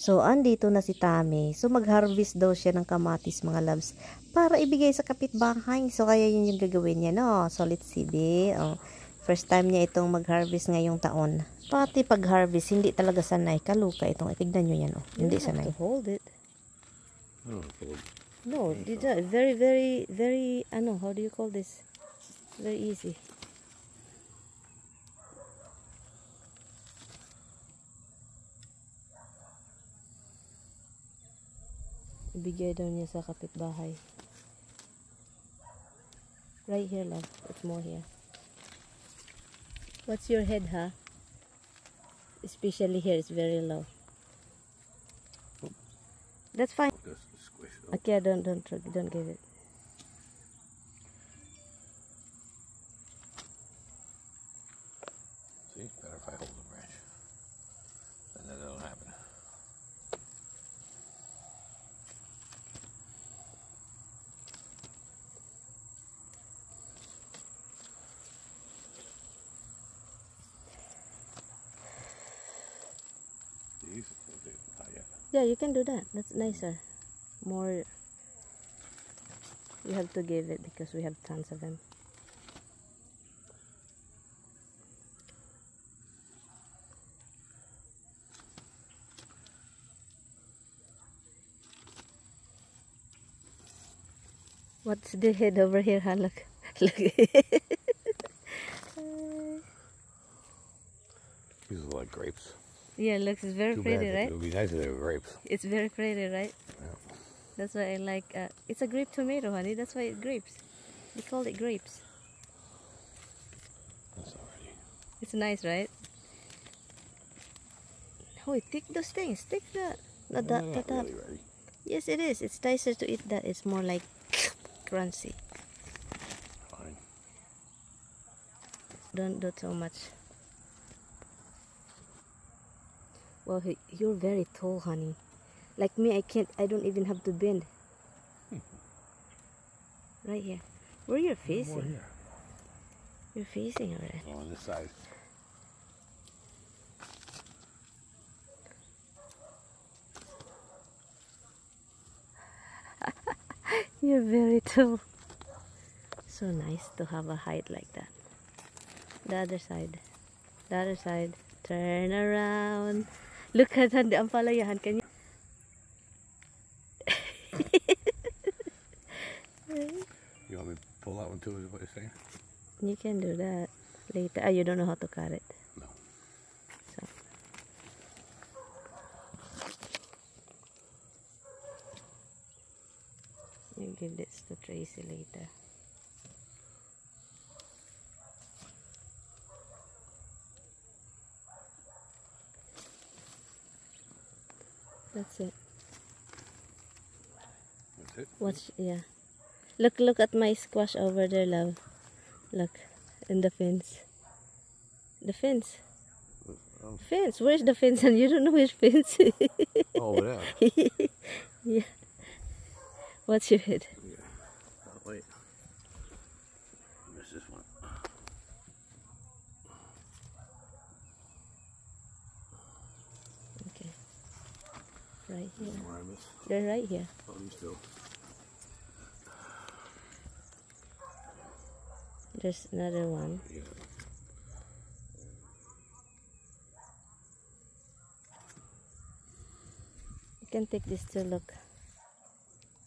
So, andito na si Tami. So, mag-harvest daw siya ng kamatis, mga loves, para ibigay sa kapitbahay. So, kaya yun yung gagawin niya, no? So, let's see, be. Oh, first time niya itong mag-harvest ngayong taon. Pati pag-harvest, hindi talaga sanay. Kaluka itong. Tignan nyo yan, oh. Hindi sanay. You have to hold it. No, very, very, very, how do you call this? Very easy. Ibigay daw niya sa kapitbahay. Right here, love. It's more here. What's your head, huh? Especially here, it's very low. That's fine. Okay, don't give it. See, better if I hold the branch. Then that don't happen. These not yet. Yeah, you can do that. That's nicer. More. You have to give it because we have tons of them. What's the head over here, huh? Look. Look. These are like grapes. Yeah, it looks very pretty, right? It would be nice if they were grapes. It's very pretty, right? Yeah. That's why I like, it's a grape tomato, honey. That's why it's grapes. We call it grapes. That's already. It's nice, right? Oh, take those things. Take that. Not really ready. Yes, it is. It's nicer to eat that. It's more like crunchy. Fine. Don't do so much. Well, you're very tall, honey. Like me, I don't even have to bend. Right here. Where you're facing? More here. You're facing already. Oh, on this side. You're very tall. So nice to have a height like that. The other side. The other side. Turn around. Look at the ampalayahan. Can you? You want me to pull that one too, is what you're saying? You can do that later. You don't know how to cut it. No. So. You give this to Tracy later. That's it. That's it? Watch, yeah. Look at my squash over there, love. Look, in the fence. The fence. Fence. Where's the fence? And you don't know which fence. Oh, over there. Yeah. What's your head? Yeah. Oh, wait. Where's this one? Okay. Right here. Where I miss? They're right here. Oh, these two. There's another one. Yeah. You can take this to look.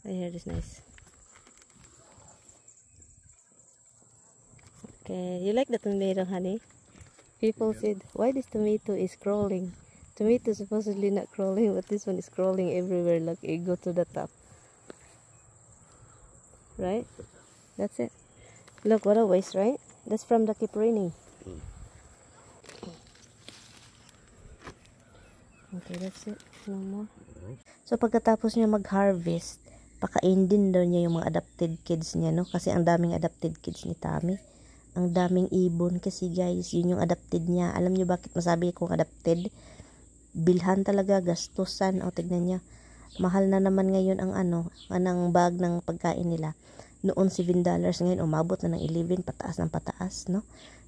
Right here is nice. Okay, you like the tomato, honey? People said, why this tomato is crawling? Tomato is supposedly not crawling, but this one is crawling everywhere. Look, it go to the top. Right? That's it. Look, what a waste, right? That's from the keep raining. Okay, that's it. No more. So, pagkatapos niya mag-harvest, pakain din daw niya yung mga adopted kids niya, no? Kasi ang daming adopted kids ni Tami. Ang daming ibon kasi, guys, yun yung adopted niya. Alam niyo bakit masabi kong adopted? Bilhan talaga, gastusan. O, tignan niya. Mahal na naman ngayon ang anong bag ng pagkain nila. Noon $7, ngayon umabot na ng 11, pataas ng pataas, no?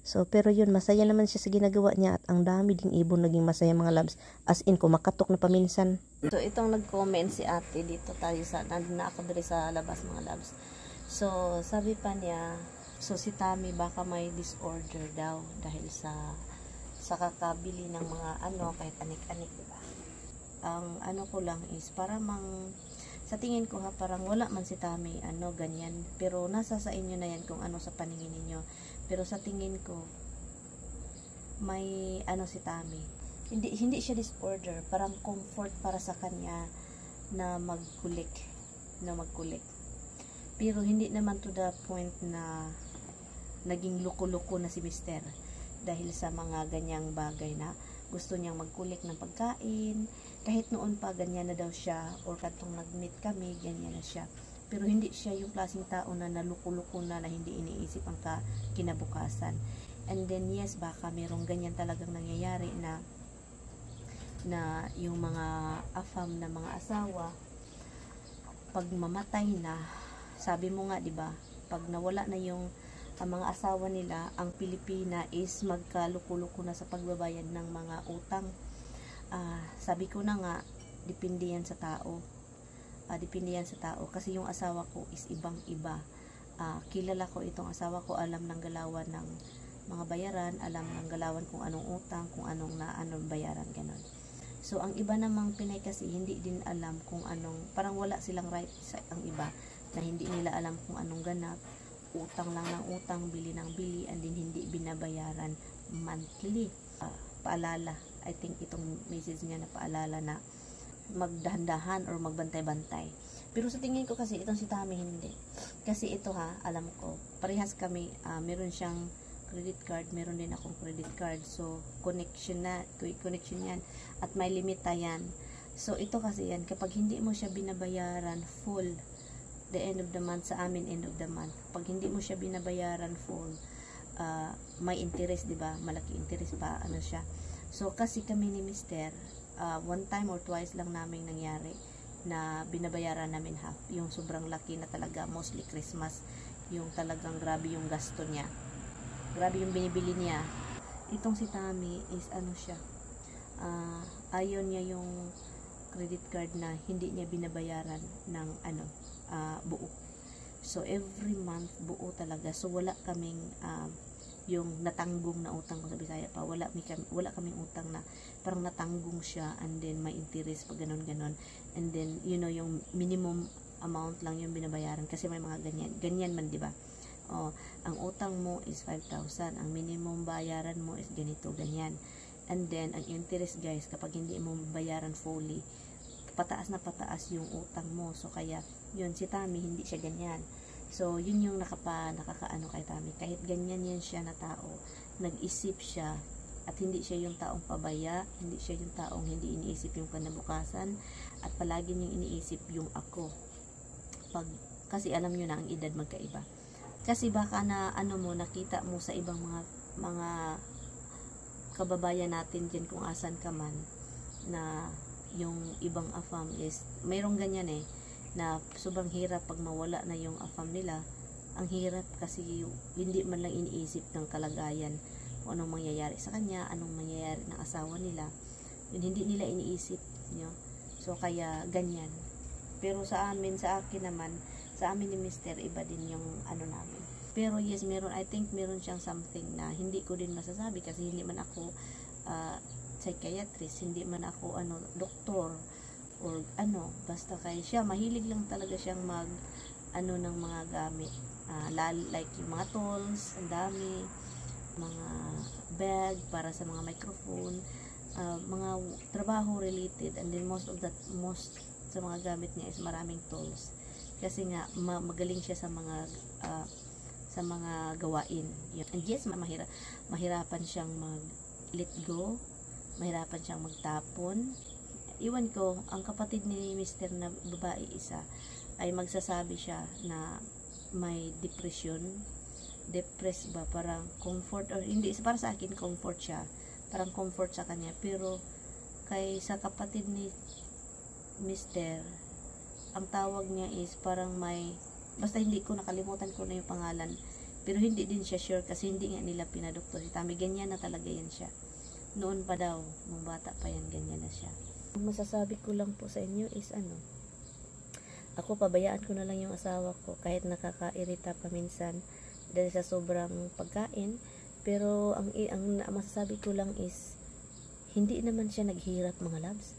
So, pero yun, masaya naman siya sa ginagawa niya at ang dami ding ibon naging masaya mga labs. As in, kumakatok na paminsan. So, itong nag-comment si ate dito tayo sa, nandun na ako dito sa labas mga labs. So, sabi pa niya, so si Tammy baka may disorder daw dahil sa kakabili ng mga kahit anik-anik, diba? Ang ko lang is, para sa tingin ko parang wala man si Tammy, ganyan. Pero nasa sa inyo na yan kung ano sa paningin ninyo. Pero sa tingin ko, may si Tammy. Hindi siya disorder. Parang comfort para sa kanya na magkulik. Pero hindi naman to the point na naging luko-luko na si Mister. Dahil sa mga ganyang bagay na gusto niyang magkulik ng pagkain. Kahit noon pa, ganyan na daw siya. Or katong nag-meet kami, ganyan na siya. Pero hindi siya yung klaseng tao na naluko-luko na hindi iniisip ang kinabukasan. And then yes, baka merong ganyan talagang nangyayari na yung mga afam na mga asawa, pag mamatay na, sabi mo nga, 'di ba? Pag nawala na yung mga asawa nila, ang Pilipina is magkaluko-luko na sa pagbabayad ng mga utang. Sabi ko na nga, depende yan sa tao. Kasi yung asawa ko is ibang-iba. Kilala ko itong asawa ko, alam ng galawan ng mga bayaran, alam ng galawan kung anong utang, kung anong bayaran, ganon. So ang iba namang Pinay kasi hindi din alam kung parang wala silang right sa ang iba, na hindi nila alam kung anong ganap, utang lang ng utang, bili ng bili, and din hindi binabayaran monthly. Paalala, I think itong message niya na paalala na magdahan-dahan or magbantay-bantay. Pero sa tingin ko kasi itong si Tammy hindi. Kasi ito alam ko, parehas kami, meron siyang credit card, meron din akong credit card. So, connection yan. At may limita yan. So, ito kasi yan, kapag hindi mo siya binabayaran full, the end of the month, sa amin end of the month, pag hindi mo siya binabayaran full, may interest, diba? Malaki interest pa, siya. So, kasi kami ni Mister, one time or twice lang namin nangyari na binabayaran namin half. Yung sobrang laki na talaga, mostly Christmas, yung talagang grabe yung gasto niya. Grabe yung binibili niya. Itong si Tammy is siya, ayaw niya yung credit card na hindi niya binabayaran ng buo. So, every month, buo talaga. So, wala kaming yung natanggong na utang ko sa Bisaya pa, wala kaming utang na parang natanggong siya, and then may interest pag ganon, and then yung minimum amount lang yung binabayaran kasi may mga ganyan man, di ba? Ang utang mo is 5,000, ang minimum bayaran mo is ganito, ganyan, and then ang interest, guys, kapag hindi mo bayaran fully, pataas na pataas yung utang mo. So kaya yun, si Tammy hindi siya ganyan. So, yun yung nakakaano kay Tammy. Kahit ganyan yan siya na tao, nag-isip siya, at hindi siya yung taong pabaya, hindi siya yung taong hindi iniisip yung kinabukasan, at palagi niyang iniisip yung ako. Kasi alam nyo na, ang edad magkaiba. Kasi baka na, nakita mo sa ibang mga kababayan natin dyan kung asan ka man, na yung ibang afam is, mayroong ganyan na sobrang hirap pag mawala na yung afam nila. Ang hirap kasi hindi man lang iniisip ng kalagayan kung anong mangyayari sa kanya, anong mangyayari ng asawa nila. Yun, hindi nila iniisip nyo. So kaya ganyan. Pero sa akin naman, sa amin ni Mister, iba din yung namin. Pero yes, I think meron siyang something na hindi ko din masasabi kasi hindi man ako psychiatrist, hindi man ako doktor or basta kay siya mahilig lang talaga siyang ng mga gamit, like yung mga tools, ang dami, mga bag para sa mga microphone, mga trabaho related, and then most sa mga gamit niya is maraming tools kasi nga magaling siya sa mga gawain. And yes, mahirapan siyang let go, mahirapan siyang magtapon. Iwan ko, ang kapatid ni Mister na babae isa, ay magsasabi siya na may depressed ba, parang comfort, or hindi, para sa akin comfort siya, parang comfort sa kanya, pero sa kapatid ni Mister, ang tawag niya is parang basta hindi ko, nakalimutan ko na yung pangalan, Pero hindi din siya sure kasi hindi nga nila pinadoktor si Tami. Ganyan na talaga yan siya. Noon pa daw, nung bata pa yan, ganyan na siya. Ang masasabi ko lang po sa inyo is ako pabayaan ko na lang yung asawa ko kahit nakakairita pa minsan dahil sa sobrang pagkain. Pero ang masasabi ko lang is hindi naman siya naghirap mga loves.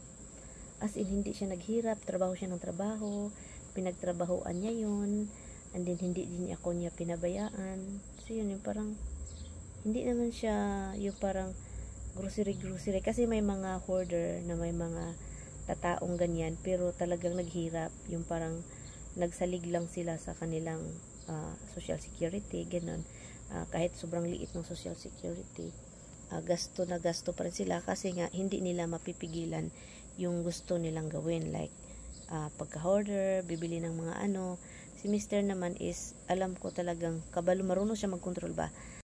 As in, hindi siya naghirap, trabaho siya ng trabaho, pinagtrabahoan niya yun, and then hindi din ako niya pinabayaan. So yun, yung parang hindi naman siya yung parang grocery kasi may mga hoarder na may mga tataong ganyan pero talagang naghirap, yung parang nagsalig lang sila sa kanilang social security, ganun. Kahit sobrang liit ng social security, gasto na gasto pa rin sila kasi nga hindi nila mapipigilan yung gusto nilang gawin, like pagka-hoarder, bibili ng mga si Mr. naman is alam ko talagang kabalo, marunong siya mag-control ba